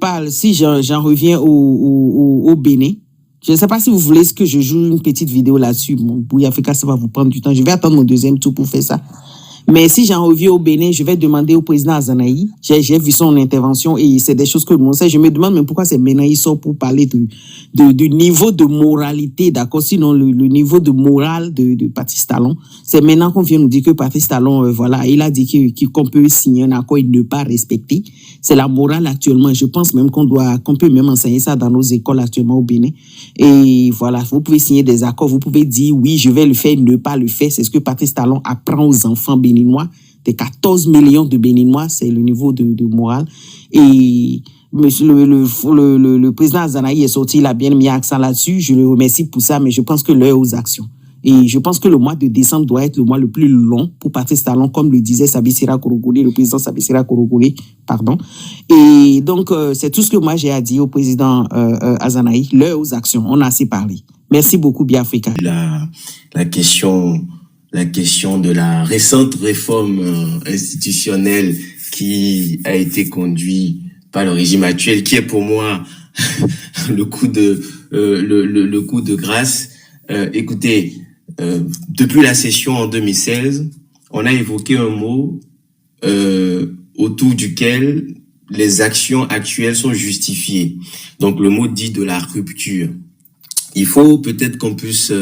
parle, si j'en reviens au Bénin, je ne sais pas si vous voulez que je joue une petite vidéo là-dessus. Bon, Bouy Africa, ça va vous prendre du temps. Je vais attendre mon deuxième tour pour faire ça. Mais si j'en reviens au Bénin, je vais demander au président Azanaï. J'ai vu son intervention et c'est des choses que je sais. Je me demande même pourquoi c'est maintenant il sort pour parler du niveau de moralité, d'accord? Sinon, le niveau de morale de Patrice Talon, c'est maintenant qu'on vient nous dire que Patrice Talon, voilà, il a dit qu'on peut signer un accord et ne pas respecter. C'est la morale actuellement. Je pense même qu'on peut même enseigner ça dans nos écoles actuellement au Bénin. Et voilà, vous pouvez signer des accords, vous pouvez dire oui, je vais le faire, ne pas le faire. C'est ce que Patrice Talon apprend aux enfants béninois. Des 14 millions de Béninois, c'est le niveau de morale. Et monsieur le président Azanaï est sorti, il a bien mis accent là-dessus. Je le remercie pour ça, mais je pense que l'heure est aux actions. Et je pense que le mois de décembre doit être le mois le plus long pour Patrice Talon, comme le disait Sabissira Kouroukouli, le président Sabissira Kouroukouli, pardon. Et donc, c'est tout ce que moi j'ai à dire au président Azanaï. L'heure aux actions, on a assez parlé. Merci beaucoup, Biafrica. La question de la récente réforme institutionnelle qui a été conduite par le régime actuel, qui est pour moi le coup de grâce. Écoutez, depuis la session en 2016, on a évoqué un mot autour duquel les actions actuelles sont justifiées. Donc le mot dit de la rupture. Il faut peut-être qu'on puisse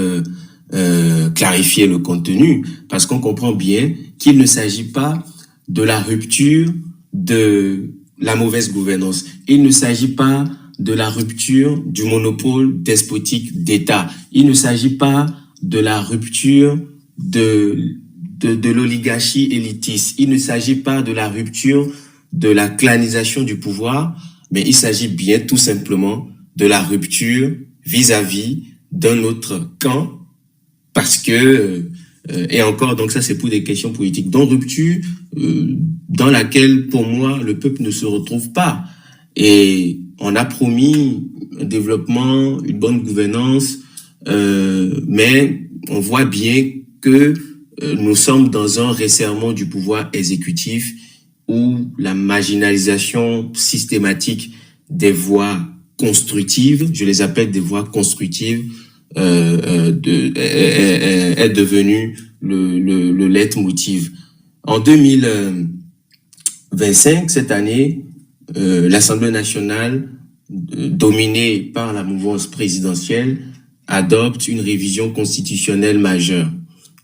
clarifier le contenu, parce qu'on comprend bien qu'il ne s'agit pas de la rupture de la mauvaise gouvernance. Il ne s'agit pas de la rupture du monopole despotique d'État. Il ne s'agit pas de la rupture de l'oligarchie élitiste. Il ne s'agit pas de la rupture de la clanisation du pouvoir, mais il s'agit bien tout simplement de la rupture vis-à-vis d'un autre camp, parce que, et encore, donc ça c'est pour des questions politiques, donc rupture dans laquelle, pour moi, le peuple ne se retrouve pas. Et on a promis un développement, une bonne gouvernance, mais on voit bien que nous sommes dans un resserrement du pouvoir exécutif où la marginalisation systématique des voies constructives, je les appelle des voies constructives, est devenue le leitmotiv. En 2025, cette année, l'Assemblée nationale, dominée par la mouvance présidentielle, adopte une révision constitutionnelle majeure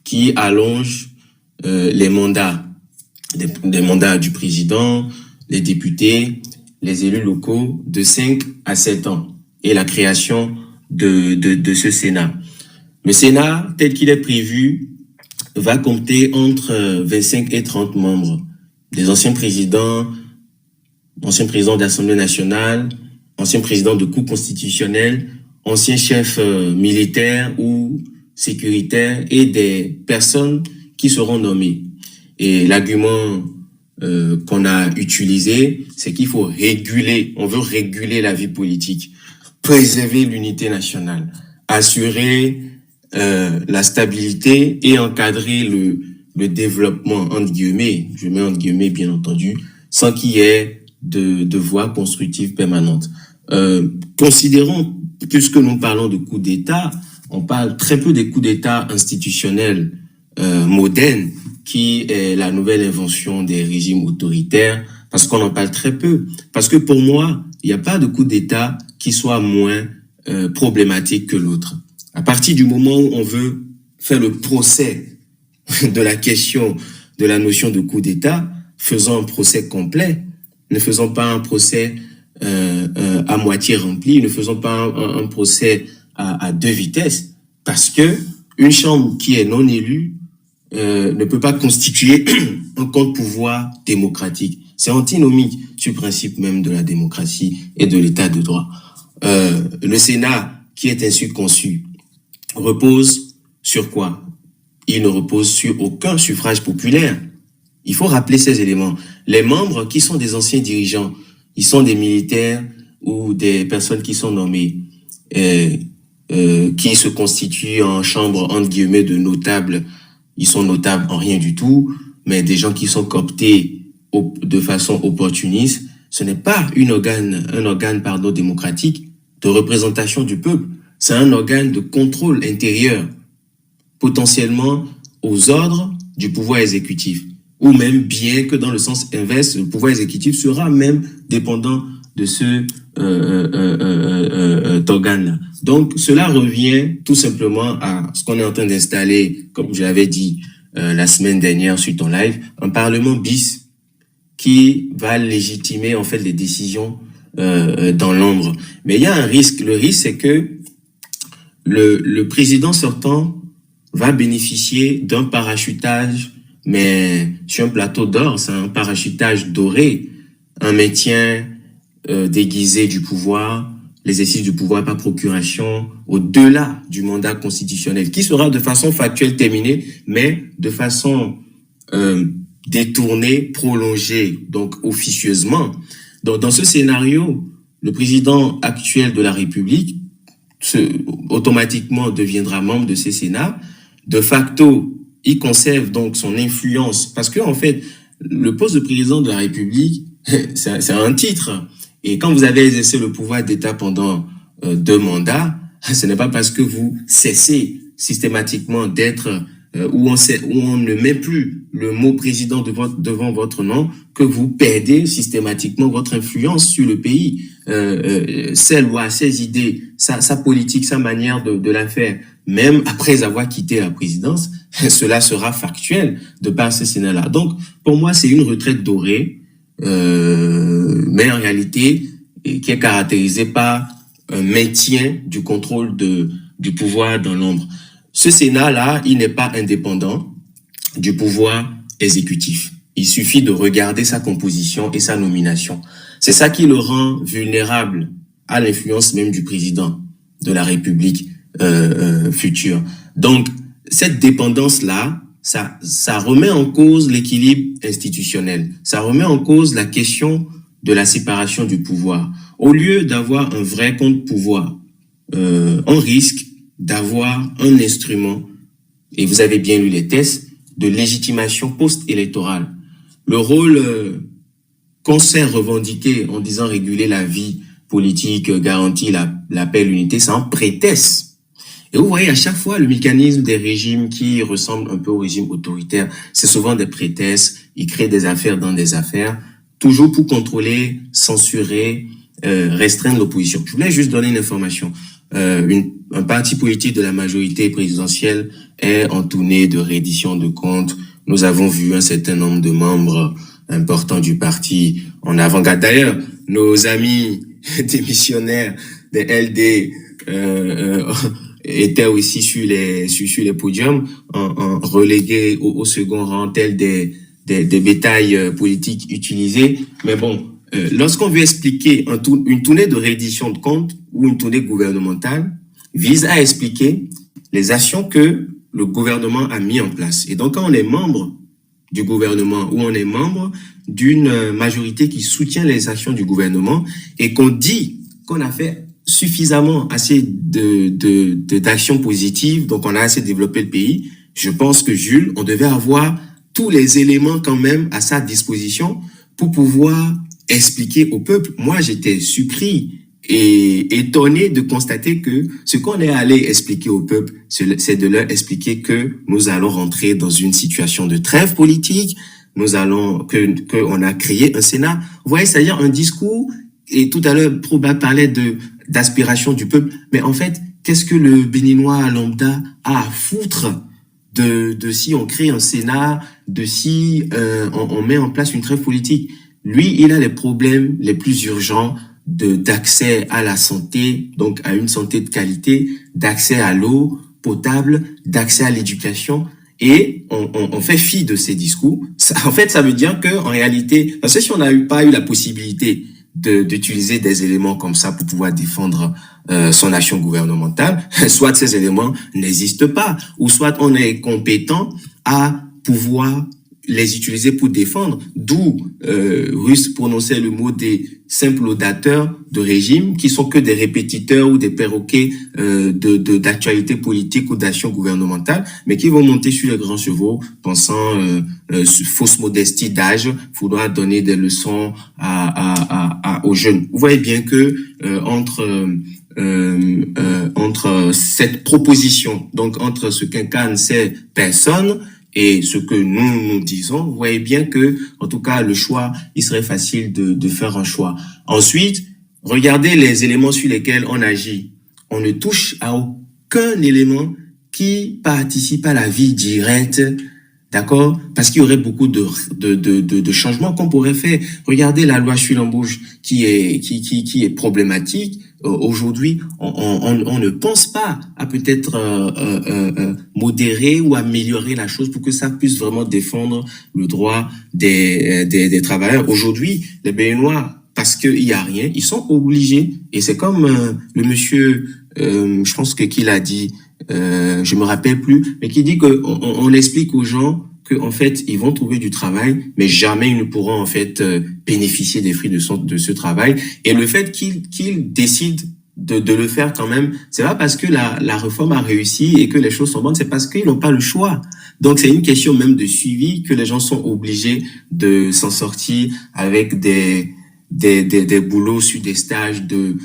qui allonge les mandats, des mandats du président, les députés, les élus locaux de 5 à 7 ans et la création de ce Sénat. Le Sénat, tel qu'il est prévu, va compter entre 25 et 30 membres. Des anciens présidents d'Assemblée nationale, anciens présidents de Cour constitutionnelle, anciens chefs militaires ou sécuritaires et des personnes qui seront nommées. Et l'argument qu'on a utilisé, c'est qu'il faut on veut réguler la vie politique, préserver l'unité nationale, assurer la stabilité et encadrer le développement, entre guillemets, je mets entre guillemets bien entendu, sans qu'il y ait de voie constructive permanente. Considérons, puisque nous parlons de coups d'État, on parle très peu des coups d'État institutionnels modernes, qui est la nouvelle invention des régimes autoritaires, parce qu'on en parle très peu. Parce que pour moi, il n'y a pas de coup d'État qui soit moins problématique que l'autre. À partir du moment où on veut faire le procès de la question de la notion de coup d'État, faisons un procès complet, ne faisons pas un procès à moitié rempli, ne faisons pas un procès à deux vitesses, parce que une chambre qui est non élue ne peut pas constituer un contre-pouvoir démocratique. C'est antinomique sur le principe même de la démocratie et de l'état de droit. Le Sénat, qui est ainsi conçu, repose sur quoi? Il ne repose sur aucun suffrage populaire. Il faut rappeler ces éléments. Les membres qui sont des anciens dirigeants, ils sont des militaires ou des personnes qui sont nommées, qui se constituent en chambre, entre guillemets, de notables. Ils sont notables en rien du tout, mais des gens qui sont cooptés de façon opportuniste ce n'est pas un organe démocratique de représentation du peuple. C'est un organe de contrôle intérieur, potentiellement aux ordres du pouvoir exécutif. Ou même, bien que dans le sens inverse, le pouvoir exécutif sera même dépendant de ce organe-là. Donc, cela revient tout simplement à ce qu'on est en train d'installer, comme je l'avais dit la semaine dernière sur ton live, un parlement bis qui va légitimer en fait les décisions dans l'ombre. Mais il y a un risque. Le risque, c'est que le président sortant va bénéficier d'un parachutage, mais sur un plateau d'or, c'est un parachutage doré, un maintien déguisé du pouvoir, l'exercice du pouvoir par procuration, au-delà du mandat constitutionnel, qui sera de façon factuelle terminé, mais de façon détournée, prolongée, donc officieusement. Donc, dans ce scénario, le président actuel de la République automatiquement deviendra membre de ce Sénat. De facto, il conserve donc son influence, parce que en fait, le poste de président de la République, c'est un titre. Et quand vous avez exercé le pouvoir d'État pendant 2 mandats, ce n'est pas parce que vous cessez systématiquement d'être où on ne met plus le mot président devant votre nom que vous perdez systématiquement votre influence sur le pays. Ses lois, ses idées, sa politique, sa manière de la faire, même après avoir quitté la présidence, cela sera factuel de par ce Sénat-là. Donc, pour moi, c'est une retraite dorée, mais en réalité, qui est caractérisée par un maintien du contrôle du pouvoir dans l'ombre. Ce Sénat-là, il n'est pas indépendant du pouvoir exécutif. Il suffit de regarder sa composition et sa nomination. C'est ça qui le rend vulnérable à l'influence même du président de la République future. Donc, cette dépendance-là, ça remet en cause l'équilibre institutionnel. Ça remet en cause la question de la séparation du pouvoir. Au lieu d'avoir un vrai contre-pouvoir, on risque d'avoir un instrument, et vous avez bien lu les tests, de légitimation post-électorale. Le rôle qu'on s'est revendiqué en disant réguler la vie politique, garantir la paix et l'unité, c'est un prétexte. Et vous voyez, à chaque fois, le mécanisme des régimes qui ressemblent un peu au régime autoritaire, c'est souvent des prétextes, ils créent des affaires dans des affaires, toujours pour contrôler, censurer, restreindre l'opposition. Je voulais juste donner une information. Un parti politique de la majorité présidentielle est entourné de reddition de comptes. Nous avons vu un certain nombre de membres importants du parti en avant-garde. D'ailleurs, nos amis démissionnaires des LD étaient aussi sur les podiums, en relégués au second rang, tels des bétails politiques utilisés. Mais bon, lorsqu'on veut expliquer une tournée de reddition de comptes ou une tournée gouvernementale, vise à expliquer les actions que le gouvernement a mis en place. Et donc, quand on est membre du gouvernement ou on est membre d'une majorité qui soutient les actions du gouvernement et qu'on dit qu'on a fait suffisamment assez d'actions positives, donc on a assez développé le pays, je pense que Jules, on devait avoir tous les éléments quand même à sa disposition pour pouvoir expliquer au peuple. Moi, j'étais surpris et étonné de constater que ce qu'on est allé expliquer au peuple, c'est de leur expliquer que nous allons rentrer dans une situation de trêve politique, qu'on a créé un Sénat. Vous voyez, c'est-à-dire un discours, et tout à l'heure, Proba parlait d'aspiration du peuple, mais en fait, qu'est-ce que le Béninois lambda a à foutre de si on crée un Sénat, de si on met en place une trêve politique? Lui, il a les problèmes les plus urgents d'accès à la santé, donc à une santé de qualité, d'accès à l'eau potable, d'accès à l'éducation, et on fait fi de ces discours. En fait, ça veut dire que en réalité, parce que si on n'a pas eu la possibilité d'utiliser des éléments comme ça pour pouvoir défendre son action gouvernementale, soit ces éléments n'existent pas, ou soit on est compétent à pouvoir les utiliser pour défendre, d'où Russe prononçait le mot des simples laudateurs de régime, qui sont que des répétiteurs ou des perroquets d'actualité politique ou d'action gouvernementale, mais qui vont monter sur les grands chevaux, pensant fausse modestie d'âge, vouloir donner des leçons aux jeunes. Vous voyez bien que entre cette proposition, donc entre ce qu'incarnent ces personnes et ce que nous disons, vous voyez bien que, en tout cas, le choix, il serait facile de faire un choix. Ensuite, regardez les éléments sur lesquels on agit. On ne touche à aucun élément qui participe à la vie directe, d'accord? Parce qu'il y aurait beaucoup de changements qu'on pourrait faire. Regardez la loi sur l'embauche qui est problématique. Aujourd'hui, on ne pense pas à peut-être modérer ou améliorer la chose pour que ça puisse vraiment défendre le droit des travailleurs. Aujourd'hui, les Béninois, parce qu'il y a rien, ils sont obligés, et c'est comme le monsieur, je pense que qui l'a dit, je me rappelle plus, mais qui dit que on explique aux gens que en fait ils vont trouver du travail, mais jamais ils ne pourront en fait bénéficier des fruits de ce travail. Et le fait qu'ils décident de le faire quand même, c'est pas parce que la réforme a réussi et que les choses sont bonnes, c'est parce qu'ils n'ont pas le choix. Donc c'est une question même de suivi que les gens sont obligés de s'en sortir avec des boulots sur des stages de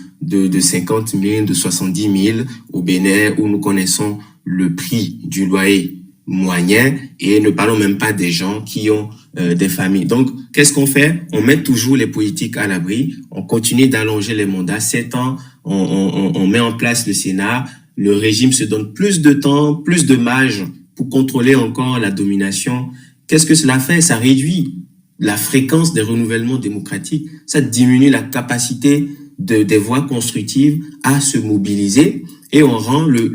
50 000, de 70 000 au Bénin, où nous connaissons le prix du loyer moyen, et ne parlons même pas des gens qui ont des familles. Donc, qu'est-ce qu'on fait? On met toujours les politiques à l'abri, on continue d'allonger les mandats, 7 ans, on met en place le Sénat, le régime se donne plus de temps, plus de marge pour contrôler encore la domination. Qu'est-ce que cela fait? Ça réduit la fréquence des renouvellements démocratiques, ça diminue la capacité des voix constructives à se mobiliser, et on rend le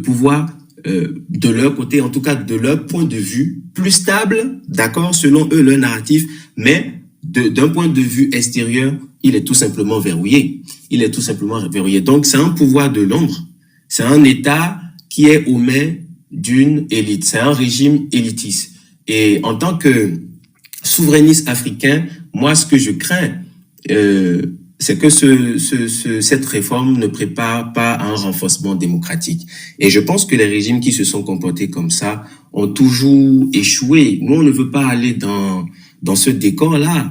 pouvoir de leur côté, en tout cas de leur point de vue, plus stable, d'accord, selon eux, leur narratif, mais d'un point de vue extérieur, il est tout simplement verrouillé. Il est tout simplement verrouillé. Donc, c'est un pouvoir de l'ombre. C'est un État qui est aux mains d'une élite. C'est un régime élitiste. Et en tant que souverainiste africain, moi, ce que je crains, c'est que cette réforme ne prépare pas à un renforcement démocratique. Et je pense que les régimes qui se sont comportés comme ça ont toujours échoué. Nous, on ne veut pas aller dans ce décor-là,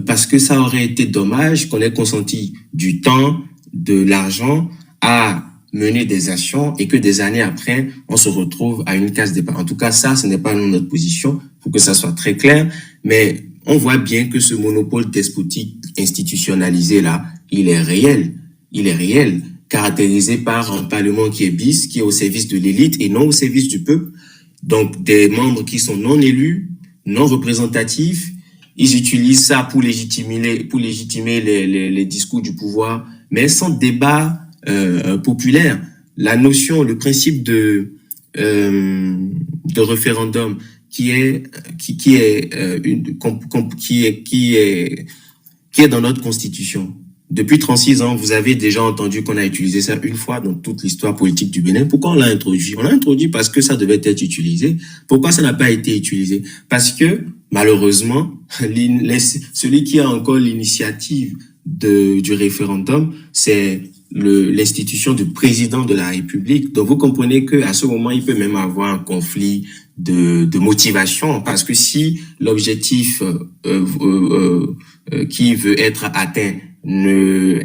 parce que ça aurait été dommage qu'on ait consenti du temps, de l'argent à mener des actions et que des années après, on se retrouve à une case départ. En tout cas, ça, ce n'est pas notre position, pour que ça soit très clair, mais on voit bien que ce monopole despotique institutionnalisé là, il est réel, caractérisé par un parlement qui est bis, qui est au service de l'élite et non au service du peuple. Donc des membres qui sont non élus, non représentatifs, ils utilisent ça pour légitimer les discours du pouvoir, mais sans débat populaire. La notion, le principe de référendum qui est dans notre constitution. Depuis 36 ans, vous avez déjà entendu qu'on a utilisé ça une fois dans toute l'histoire politique du Bénin. Pourquoi on l'a introduit? On l'a introduit parce que ça devait être utilisé. Pourquoi ça n'a pas été utilisé? Parce que, malheureusement, celui qui a encore l'initiative du référendum, c'est l'institution du président de la République. Donc, vous comprenez que à ce moment, il peut même avoir un conflit de motivation, parce que si l'objectif qui veut être atteint ne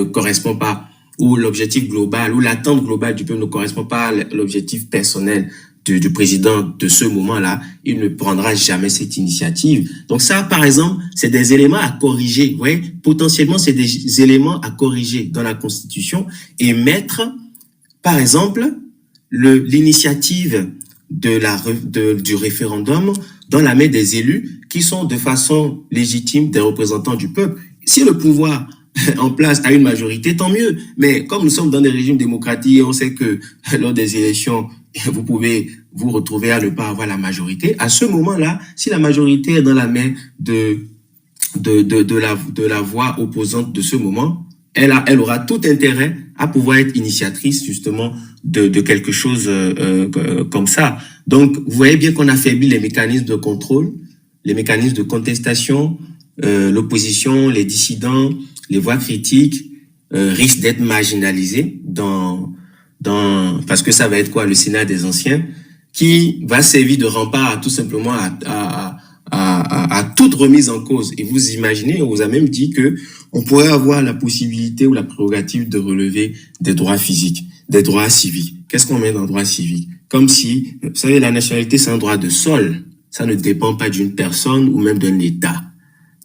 correspond pas, ou l'objectif global, ou l'attente globale du peuple ne correspond pas à l'objectif personnel du président de ce moment-là, il ne prendra jamais cette initiative. Donc ça, par exemple, c'est des éléments à corriger. Vous voyez, potentiellement, c'est des éléments à corriger dans la Constitution, et mettre, par exemple, l'initiative du référendum dans la main des élus qui sont de façon légitime des représentants du peuple. Si le pouvoir en place a une majorité, tant mieux. Mais comme nous sommes dans des régimes démocratiques, on sait que lors des élections, vous pouvez vous retrouver à ne pas avoir la majorité. À ce moment-là, si la majorité est dans la main de la voix opposante de ce moment, elle aura tout intérêt à pouvoir être initiatrice justement de quelque chose comme ça. Donc, vous voyez bien qu'on affaiblit les mécanismes de contrôle, les mécanismes de contestation, l'opposition, les dissidents, les voix critiques risquent d'être marginalisés parce que ça va être quoi, le Sénat des anciens, qui va servir de rempart tout simplement à toute remise en cause. Et vous imaginez, on vous a même dit que on pourrait avoir la possibilité ou la prérogative de relever des droits physiques, des droits civiques. Qu'est-ce qu'on met dans le droit civique? Comme si, vous savez, la nationalité, c'est un droit de sol. Ça ne dépend pas d'une personne ou même d'un État.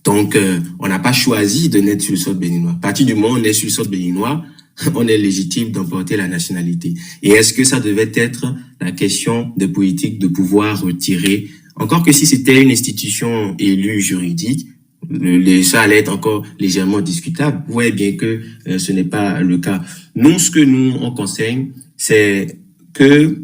Donc, on n'a pas choisi de naître sur le sol béninois. À partir du moment où on est sur le sol béninois, on est légitime d'emporter la nationalité. Et est-ce que ça devait être la question des politiques de pouvoir retirer, encore que si c'était une institution élue juridique, ça allait être encore légèrement discutable. Vous voyez bien que ce n'est pas le cas. Nous, ce que nous, on conseille, c'est que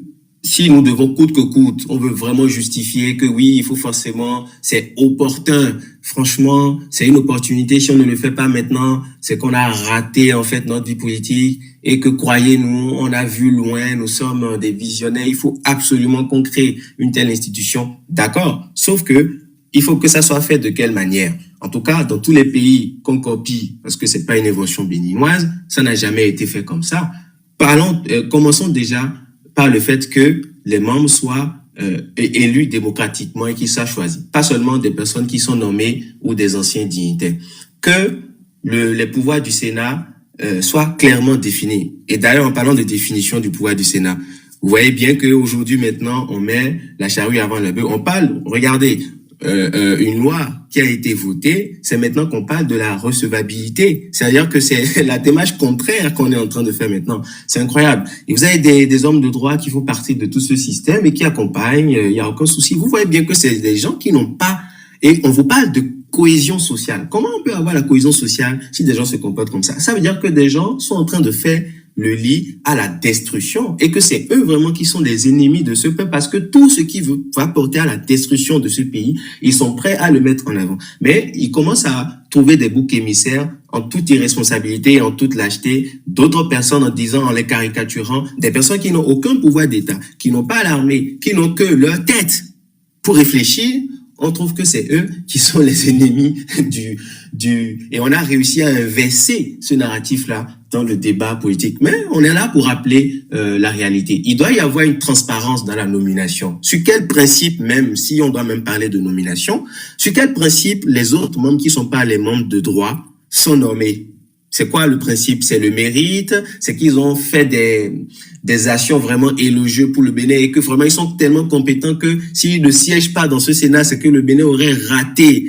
si nous devons coûte que coûte, on veut vraiment justifier que oui, il faut forcément, c'est opportun. Franchement, c'est une opportunité. Si on ne le fait pas maintenant, c'est qu'on a raté en fait notre vie politique et que croyez-nous, on a vu loin, nous sommes des visionnaires. Il faut absolument qu'on crée une telle institution. D'accord. Sauf que il faut que ça soit fait de quelle manière? En tout cas, dans tous les pays qu'on copie, parce que c'est pas une invention béninoise, ça n'a jamais été fait comme ça. Commençons déjà par le fait que les membres soient élus démocratiquement et qu'ils soient choisis. Pas seulement des personnes qui sont nommées ou des anciens dignitaires. Que les pouvoirs du Sénat soient clairement définis. Et d'ailleurs, en parlant de définition du pouvoir du Sénat, vous voyez bien qu'aujourd'hui, maintenant, on met la charrue avant le bœuf. On parle, regardez, une loi qui a été votée, c'est maintenant qu'on parle de la recevabilité. C'est-à-dire que c'est la démarche contraire qu'on est en train de faire maintenant. C'est incroyable. Et vous avez des hommes de droit qui font partie de tout ce système et qui accompagnent, il n'y a aucun souci. Vous voyez bien que c'est des gens qui n'ont pas... Et on vous parle de cohésion sociale. Comment on peut avoir la cohésion sociale si des gens se comportent comme ça? Ça veut dire que des gens sont en train de faire le lit à la destruction et que c'est eux vraiment qui sont les ennemis de ce peuple parce que tout ce qui va porter à la destruction de ce pays, ils sont prêts à le mettre en avant. Mais ils commencent à trouver des boucs émissaires en toute irresponsabilité, en toute lâcheté, d'autres personnes en disant, en les caricaturant, des personnes qui n'ont aucun pouvoir d'État, qui n'ont pas l'armée, qui n'ont que leur tête pour réfléchir. On trouve que c'est eux qui sont les ennemis et on a réussi à inverser ce narratif-là dans le débat politique. Mais on est là pour rappeler la réalité. Il doit y avoir une transparence dans la nomination. Sur quel principe même, si on doit même parler de nomination, sur quel principe les autres membres qui sont pas les membres de droit sont nommés? C'est quoi le principe? C'est le mérite, c'est qu'ils ont fait des actions vraiment élogieuses pour le Bénin et que vraiment ils sont tellement compétents que s'ils ne siègent pas dans ce Sénat, c'est que le Bénin aurait raté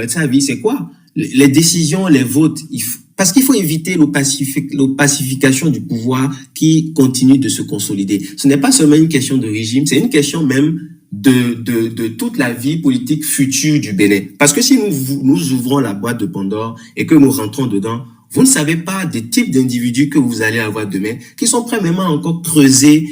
sa vie. C'est quoi? Les décisions, les votes, parce qu'il faut éviter l'opacification du pouvoir qui continue de se consolider. Ce n'est pas seulement une question de régime, c'est une question même de toute la vie politique future du Bénin. Parce que si nous ouvrons la boîte de Pandore et que nous rentrons dedans, vous ne savez pas des types d'individus que vous allez avoir demain qui sont prêts même à encore creuser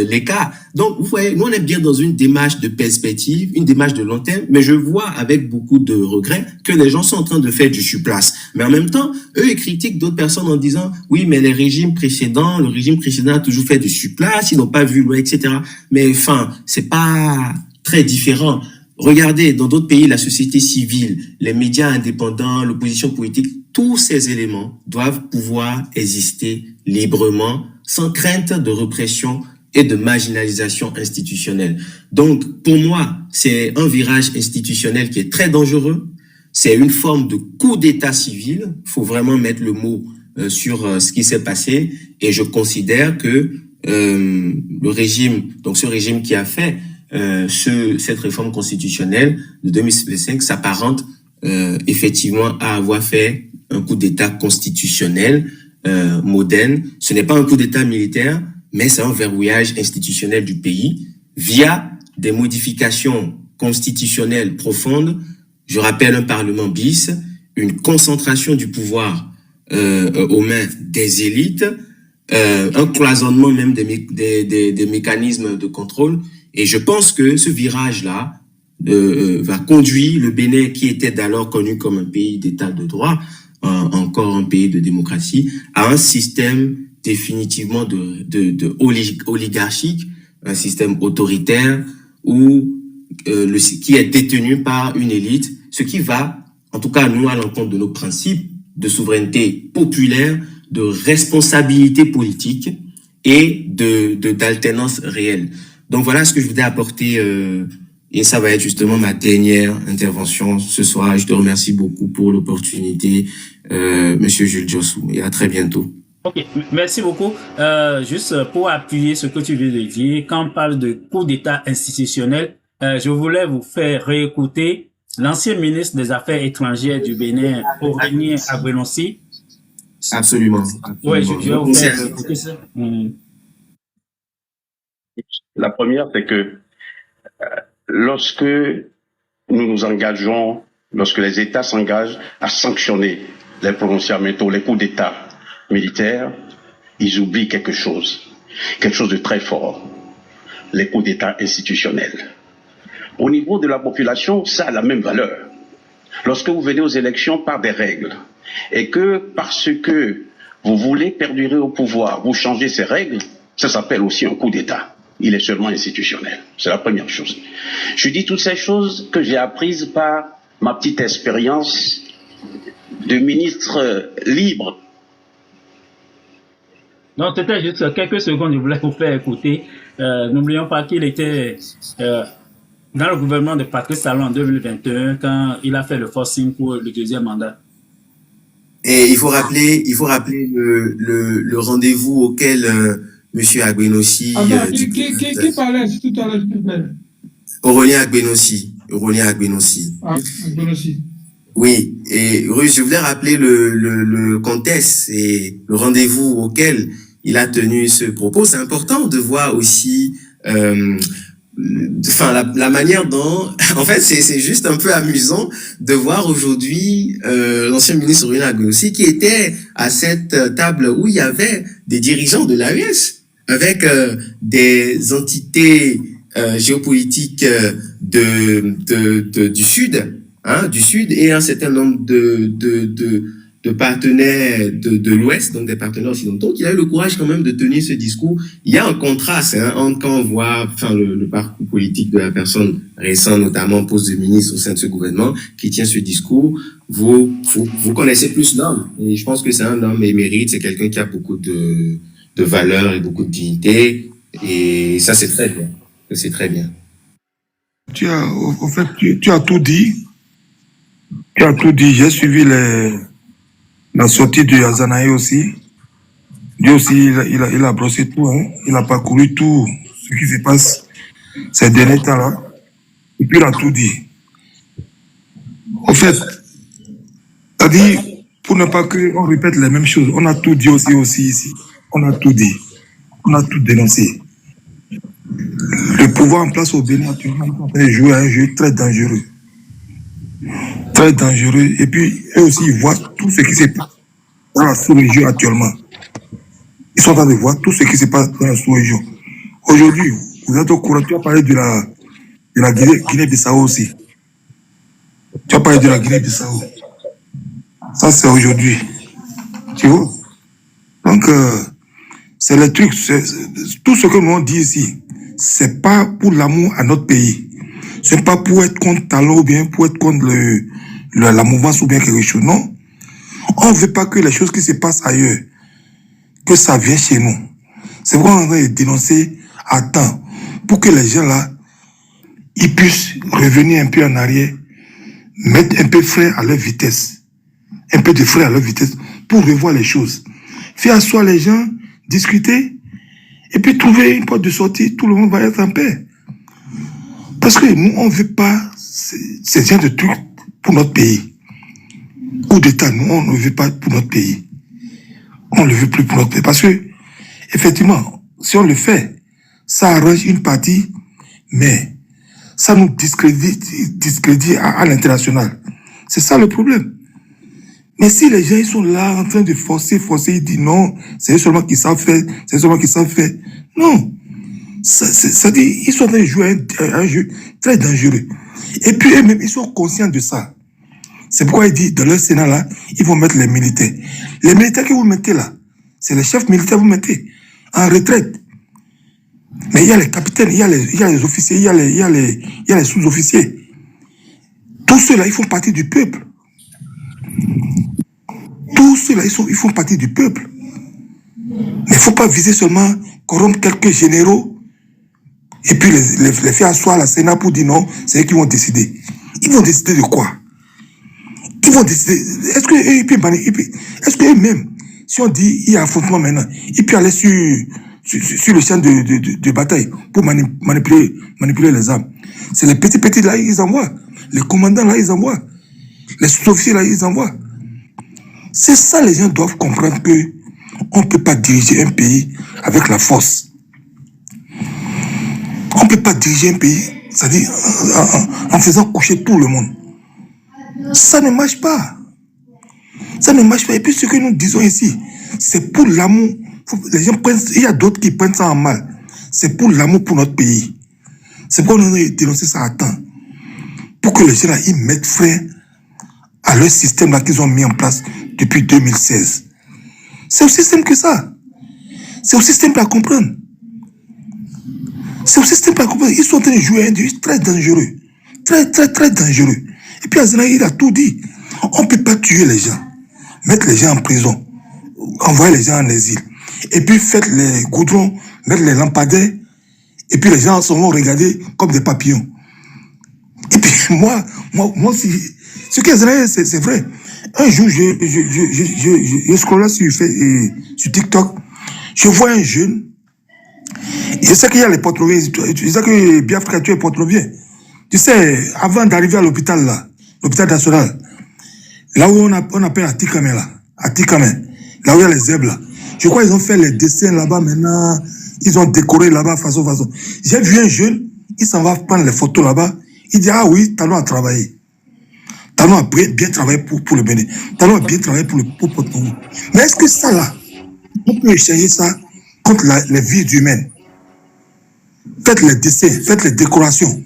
l'écart. Donc, vous voyez, nous, on est bien dans une démarche de perspective, une démarche de long terme, mais je vois avec beaucoup de regrets que les gens sont en train de faire du surplace. Mais en même temps, eux, ils critiquent d'autres personnes en disant, oui, mais le régime précédent a toujours fait du surplace, ils n'ont pas vu loin, etc. Mais enfin, c'est pas très différent. Regardez, dans d'autres pays, la société civile, les médias indépendants, l'opposition politique, tous ces éléments doivent pouvoir exister librement, sans crainte de répression et de marginalisation institutionnelle. Donc, pour moi, c'est un virage institutionnel qui est très dangereux. C'est une forme de coup d'État civil. Il faut vraiment mettre le mot sur ce qui s'est passé. Et je considère que le régime, donc ce régime qui a fait cette réforme constitutionnelle de 2005 s'apparente effectivement à avoir fait un coup d'État constitutionnel moderne. Ce n'est pas un coup d'État militaire, mais c'est un verrouillage institutionnel du pays via des modifications constitutionnelles profondes. Je rappelle un parlement bis, une concentration du pouvoir aux mains des élites, un cloisonnement même des mécanismes de contrôle. Et je pense que ce virage-là va conduire le Bénin, qui était d'alors connu comme un pays d'état de droit, encore un pays de démocratie, à un système définitivement oligarchique, un système autoritaire où qui est détenu par une élite, ce qui va, en tout cas nous, à l'encontre de nos principes de souveraineté populaire, de responsabilité politique et d'alternance réelle. Donc voilà ce que je voulais apporter et ça va être justement ma dernière intervention ce soir. Je te remercie beaucoup pour l'opportunité, Monsieur Jules Diossou, et à très bientôt. Ok, merci beaucoup. Juste pour appuyer ce que tu viens de dire, quand on parle de coup d'État institutionnel, je voulais vous faire réécouter l'ancien ministre des Affaires étrangères du Bénin, Aurélien Agbenossi. Absolument. Oui, je vais vous faire réécouter ça. La première, c'est que lorsque nous nous engageons, lorsque les États s'engagent à sanctionner les prononciaments, les coups d'État militaires, ils oublient quelque chose de très fort, les coups d'État institutionnels. Au niveau de la population, ça a la même valeur. Lorsque vous venez aux élections par des règles, et que parce que vous voulez perdurer au pouvoir, vous changez ces règles, ça s'appelle aussi un coup d'État. Il est seulement institutionnel. C'est la première chose. Je dis toutes ces choses que j'ai apprises par ma petite expérience de ministre libre. Non, c'était juste quelques secondes, je voulais vous faire écouter. N'oublions pas qu'il était dans le gouvernement de Patrice Talon en 2021 quand il a fait le forcing pour le deuxième mandat. Et il faut rappeler le rendez-vous auquel Monsieur Agbenossi... Qui parlait tout à l'heure? Aurélien Agbenossi. Ah, Agbenossi. Oui, et je voulais rappeler le contexte et le rendez-vous auquel il a tenu ce propos. C'est important de voir aussi... la manière dont, en fait, c'est juste un peu amusant de voir aujourd'hui l'ancien ministre Aurélien Agbenossi qui était à cette table où il y avait des dirigeants de l'AES avec des entités géopolitiques du Sud, et un certain nombre de partenaires de l'Ouest, donc des partenaires occidentaux, qui a eu le courage quand même de tenir ce discours. Il y a un contraste entre quand on voit le parcours politique de la personne récente, notamment poste de ministre au sein de ce gouvernement, qui tient ce discours. Vous connaissez plus l'homme, et je pense que c'est un homme émérite, c'est quelqu'un qui a beaucoup de valeur et beaucoup de dignité, et ça c'est très bien. C'est très bien. Tu as tout dit. J'ai suivi la sortie de Azanaï aussi. Lui aussi, il a brossé tout, hein. Il a parcouru tout ce qui se passe ces derniers temps-là. Et puis il a tout dit. Au fait, c'est-à-dire, pour ne pas qu'on répète les mêmes choses, on a tout dit aussi ici. On a tout dit. On a tout dénoncé. Le pouvoir en place au Bénin actuellement est en train de jouer un jeu très dangereux. Très dangereux. Et puis, eux aussi, ils voient tout ce qui se passe dans la sous-région actuellement. Ils sont en train de voir tout ce qui se passe dans la sous-région. Aujourd'hui, vous êtes au courant, tu as parlé de la Guinée-Bissau aussi. Tu as parlé de la Guinée-Bissau. Ça, c'est aujourd'hui. Tu vois? Donc, c'est le truc, tout ce que nous on dit ici, c'est pas pour l'amour à notre pays. C'est pas pour être contre Talon ou bien pour être contre la mouvance ou bien quelque chose. Non. On ne veut pas que les choses qui se passent ailleurs, que ça vienne chez nous. C'est pourquoi on est en train de dénoncer à temps, pour que les gens là, ils puissent revenir un peu en arrière, mettre un peu frais à leur vitesse. Un peu de frais à leur vitesse pour revoir les choses. Faire asseoir les gens, discuter, et puis trouver une porte de sortie, tout le monde va être en paix. Parce que nous, on ne veut pas ces genre de trucs pour notre pays. Coup d'État, nous, on ne veut pas pour notre pays. On ne le veut plus pour notre pays. Parce que, effectivement, si on le fait, ça arrange une partie, mais ça nous discrédite à l'international. C'est ça le problème. Mais si les gens ils sont là en train de forcer, ils disent non, c'est eux seulement qui savent faire, Non. Ça dit, ils sont en train de jouer un jeu très dangereux. Et puis eux-mêmes, ils sont conscients de ça. C'est pourquoi il dit, dans le Sénat, là, ils vont mettre les militaires. Les militaires que vous mettez là, c'est les chefs militaires que vous mettez en retraite. Mais il y a les capitaines, il y a les officiers, il y a les sous-officiers. Tous ceux-là, ils font partie du peuple. Tous ceux-là, ils font partie du peuple. Mais il ne faut pas viser seulement corrompre quelques généraux et puis les faire asseoir à la Sénat pour dire non, c'est eux qui vont décider. Ils vont décider de quoi? Ils vont décider. Est-ce qu'eux-mêmes, si on dit il y a affrontement maintenant, ils peuvent aller sur le champ de bataille pour manipuler les armes? C'est les petits là, ils envoient. Les commandants là, ils envoient. Les sous-officiers là, ils envoient. C'est ça, les gens doivent comprendre que on ne peut pas diriger un pays avec la force. On ne peut pas diriger un pays, c'est-à-dire en faisant coucher tout le monde. Ça ne marche pas. Ça ne marche pas. Et puis ce que nous disons ici, c'est pour l'amour. Les gens il y a d'autres qui prennent ça en mal. C'est pour l'amour pour notre pays. C'est pour nous dénoncer ça à temps. Pour que les gens là, ils mettent fin à leur système là qu'ils ont mis en place depuis 2016. C'est aussi simple que ça. C'est aussi simple à comprendre. C'est aussi simple à comprendre. Ils sont en train de jouer un jeu très dangereux. Très, très, très dangereux. Et puis Azana, il a tout dit. On ne peut pas tuer les gens. Mettre les gens en prison. Envoyer les gens en exil. Et puis faites les goudrons, mettre les lampadaires. Et puis les gens se vont regarder comme des papillons. Et puis moi aussi, ce qu'Azana, c'est vrai. Un jour, je scrollais sur TikTok. Je vois un jeune. Je sais qu'il y a les porte-roviens. Je sais que Biafra, tu es porte-rovien. Tu sais, avant d'arriver à l'hôpital là, l'hôpital national, là où on appelle Atikame là, là où il y a les zèbres là. Je crois qu'ils ont fait les dessins là-bas maintenant. Ils ont décoré là-bas façon. J'ai vu un jeune, il s'en va prendre les photos là-bas. Il dit, ah oui, Talon a travaillé. Talon a bien travaillé pour le Bénin. Talon a bien travaillé pour Porto-Novo. Mais est-ce que ça là, on peut échanger ça contre les vies humaines? Faites les dessins, faites les décorations.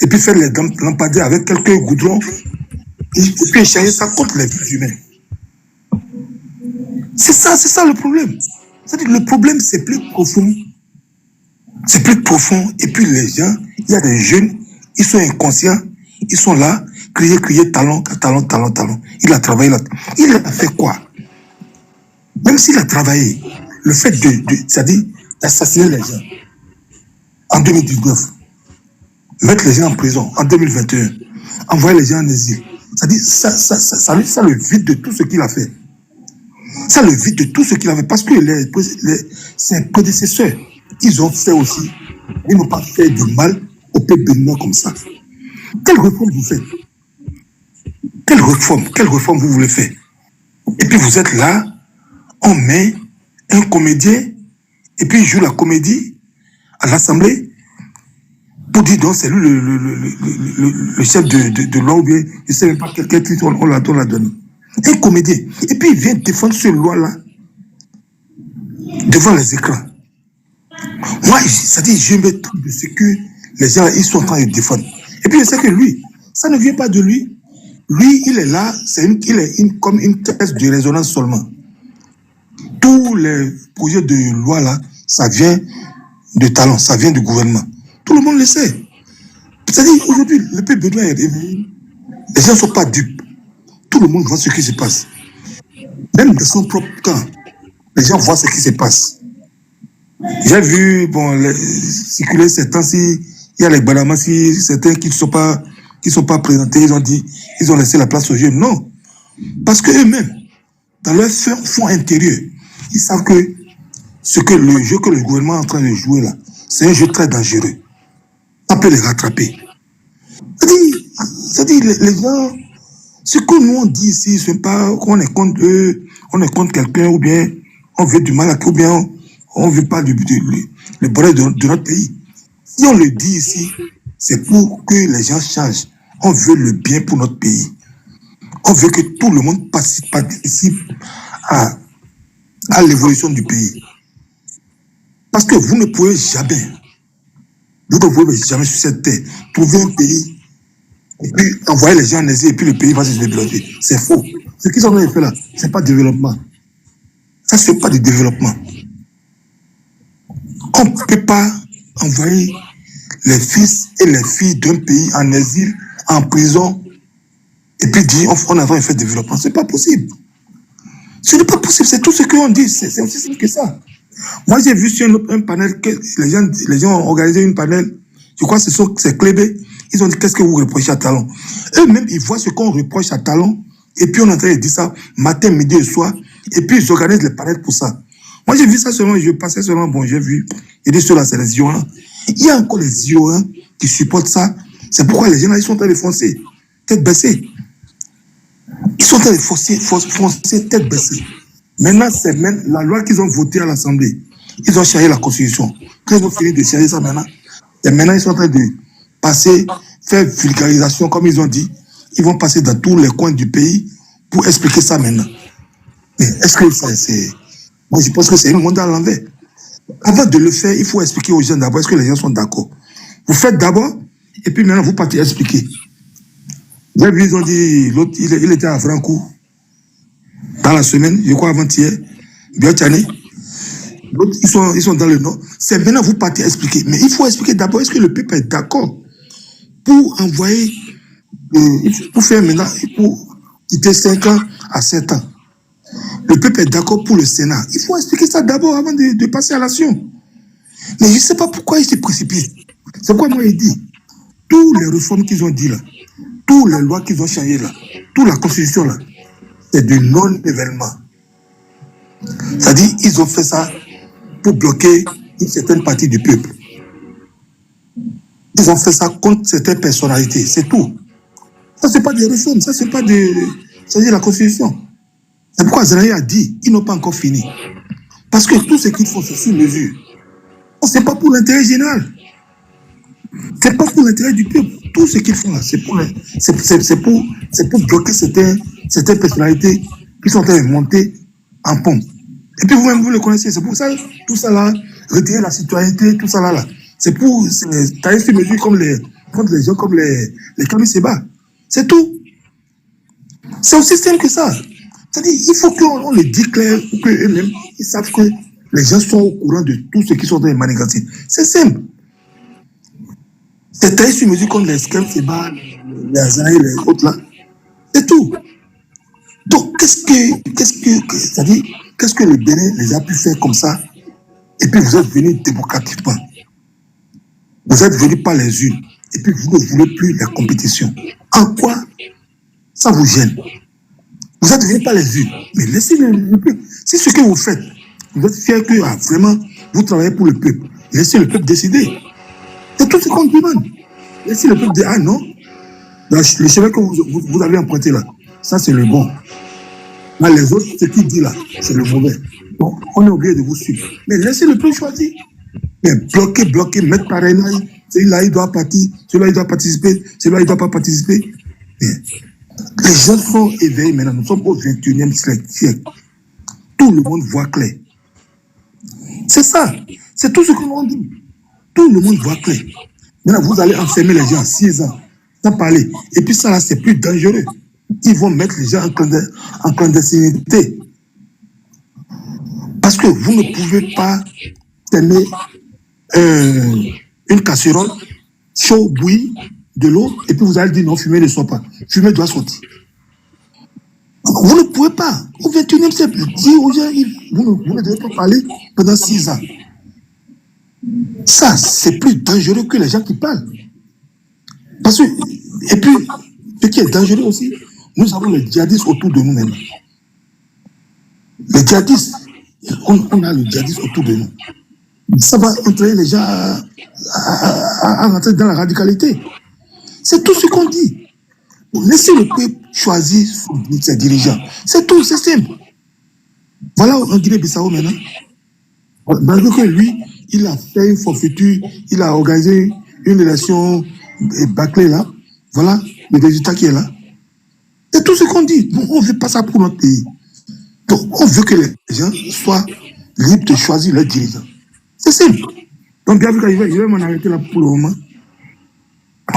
Et puis faites les lampadaires avec quelques goudrons. Et puis échanger ça contre les vies humaines. C'est ça le problème. C'est-à-dire le problème, c'est plus profond. C'est plus profond. Et puis les gens, il y a des jeunes, ils sont inconscients. Ils sont là, crier, talon. Il a travaillé là. Il a fait quoi? Même s'il a travaillé, le fait c'est-à-dire d'assassiner les gens en 2019, mettre les gens en prison en 2021, envoyer les gens en exil, c'est-à-dire ça le vide de tout ce qu'il a fait. Ça le vide de tout ce qu'il a fait. Parce que ses prédécesseurs, ils ont fait aussi, ils n'ont pas fait de mal au peuple béninois comme ça. Quelle réforme vous faites? Quelle réforme vous voulez faire? Et puis vous êtes là, on met un comédien, et puis il joue la comédie à l'Assemblée pour dire donc c'est lui le chef de loi, ou bien je ne sais même pas quel titre on l'a donné. Un comédien. Et puis il vient défendre cette loi-là devant les écrans. Moi, c'est-à-dire, je me trompe de ce que les gens ils sont en train de défendre. Et puis je sais que lui, ça ne vient pas de lui. Lui, il est là, comme une caisse de résonance seulement. Tous les projets de loi là, ça vient de Talon, ça vient du gouvernement. Tout le monde le sait. C'est-à-dire, aujourd'hui, le peuple béninois est réveillé. Les gens ne sont pas dupes. Tout le monde voit ce qui se passe. Même dans son propre camp, les gens voient ce qui se passe. J'ai vu, circuler ces temps-ci, il y a les Badamassi, certains qui ne sont pas présentés, ils ont laissé la place aux jeunes. Non. Parce qu'eux-mêmes, dans leur fond intérieur, ils savent que le jeu que le gouvernement est en train de jouer là, c'est un jeu très dangereux. Ça peut les rattraper. C'est-à-dire les gens, ce que nous on dit ici, ce n'est pas qu'on est contre eux, on est contre quelqu'un, ou bien on veut du mal à qui, ou bien on ne veut pas le bonheur de notre pays. Si on le dit ici, c'est pour que les gens changent. On veut le bien pour notre pays. On veut que tout le monde participe à l'évolution du pays. Parce que vous ne pouvez jamais sur cette terre, trouver un pays et puis envoyer les gens en exil, et puis le pays va se développer. C'est faux. Ce qu'ils ont fait là, ce n'est pas développement. Ça, ce n'est pas du développement. On ne peut pas envoyer les fils et les filles d'un pays en exil, en prison, et puis dire on a fait développement. Ce n'est pas possible. Ce n'est pas possible. C'est tout ce qu'on dit. C'est aussi simple que ça. Moi, j'ai vu sur un panel que les gens ont organisé une panel. Je crois que c'est Clébé. Ils ont dit qu'est-ce que vous reprochez à Talon. Eux-mêmes, ils voient ce qu'on reproche à Talon. Et puis, on est en train de dire ça matin, midi et soir. Et puis, ils organisent les panels pour ça. Moi, j'ai vu ça seulement. Je passais seulement. Bon, j'ai vu. Et dit ceux-là, c'est les Ioans. Il y a encore les Ioans qui supportent ça. C'est pourquoi les gens là, ils sont en train de foncer. Tête baissée. Ils sont en train de foncer tête baissée. Maintenant, c'est même la loi qu'ils ont votée à l'Assemblée. Ils ont changé la Constitution. Quand ils ont fini de changer ça maintenant, et maintenant ils sont en train de passer, faire vulgarisation, comme ils ont dit. Ils vont passer dans tous les coins du pays pour expliquer ça maintenant. Mais est-ce que c'est... Moi, je pense que c'est un monde à l'envers. Avant de le faire, il faut expliquer aux gens d'abord, est-ce que les gens sont d'accord. Vous faites d'abord, et puis maintenant, vous partez expliquer. J'ai vu, ils ont dit, l'autre, il était à Franco, dans la semaine, je crois avant-hier, Biotchane. L'autre, ils sont dans le nord. C'est maintenant, vous partez expliquer. Mais il faut expliquer d'abord, est-ce que le peuple est d'accord pour envoyer, pour faire maintenant, pour quitter 5 ans à 7 ans. Le peuple est d'accord pour le Sénat. Il faut expliquer ça d'abord avant de passer à l'action. Mais je ne sais pas pourquoi ils se précipitent. C'est quoi moi il dit? Toutes les réformes qu'ils ont dit là, toutes les lois qu'ils ont changées là, toute la constitution là, c'est du non-événement. C'est-à-dire, ils ont fait ça pour bloquer une certaine partie du peuple. Ils ont fait ça contre certaines personnalités, c'est tout. Ça, c'est pas des réformes, ça, c'est pas de changer la constitution. C'est pourquoi Zanaï a dit, ils n'ont pas encore fini. Parce que tout ce qu'ils font, c'est sur mesure. C'est pas pour l'intérêt général. C'est pas pour l'intérêt du peuple. Tout ce qu'ils font là, c'est pour bloquer certaines personnalités qui sont en train de monter en pompe. Et puis vous-même, vous le connaissez. C'est pour ça, tout ça là, retirer la citoyenneté, tout ça là. C'est pour tailler sur mesure contre les gens comme les Camille Seba. C'est tout. C'est aussi simple que ça. C'est-à-dire, il faut qu'on le dise clair pour qu'eux-mêmes, ils savent que les gens sont au courant de tout ce qui sont dans les manigances. C'est simple. C'est taillé sur mesure comme les Camille Seba, les Azanaï, les autres là. C'est tout. Donc, qu'est-ce que le Bénin les a pu faire comme ça? Et puis vous êtes venus démocratiquement. Vous êtes venus par les unes. Et puis vous ne voulez plus la compétition. En quoi ça vous gêne? Vous êtes venus par les unes. Mais laissez le peuple. Si ce que vous faites, vous êtes fiers que vraiment vous travaillez pour le peuple. Laissez le peuple décider. C'est tout ce qu'on demande. Laissez le peuple dire, ah non, le chemin que vous avez emprunté là, ça c'est le bon. Mais les autres, ce qu'il dit là, c'est le mauvais. Donc, on est obligé de vous suivre. Mais laissez le peuple choisir. Mais bloquer, mettre parrainage. Celui-là, il doit partir. Celui-là, il doit participer. Celui-là, il ne doit pas participer. Mais les gens sont éveillés maintenant. Nous sommes au 21e siècle. Tout le monde voit clair. C'est ça. C'est tout ce que l'on dit. Tout le monde voit clair. Maintenant, vous allez enfermer les gens 6 ans, sans parler. Et puis ça, là, c'est plus dangereux. Ils vont mettre les gens en clandestinité. Parce que vous ne pouvez pas fermer une casserole, chaud, bouillie, de l'eau, et puis vous allez dire non, fumer ne sort pas. Fumer doit sortir. Vous ne pouvez pas. Au 21e siècle, dire aux gens, vous ne devez pas parler pendant 6 ans. Ça, c'est plus dangereux que les gens qui parlent. Parce que, et puis, ce qui est dangereux aussi, nous avons les djihadistes autour de nous maintenant. Les djihadistes, on a le djihadiste autour de nous. Ça va entraîner les gens à rentrer dans la radicalité. C'est tout ce qu'on dit. Laissez le peuple choisir ses dirigeants. C'est tout, c'est simple. Voilà en Guinée-Bissau maintenant. Malgré que lui, il a fait une forfaiture, il a organisé une élection bâclée là. Voilà le résultat qui est là. C'est tout ce qu'on dit. On ne veut pas ça pour notre pays. Donc, on veut que les gens soient libres de choisir leurs dirigeants. C'est simple. Donc, bien vu, je vais m'en arrêter là pour le moment.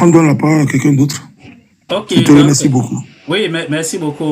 On donne la parole à quelqu'un d'autre. Ok. Je te remercie beaucoup. Oui, merci beaucoup.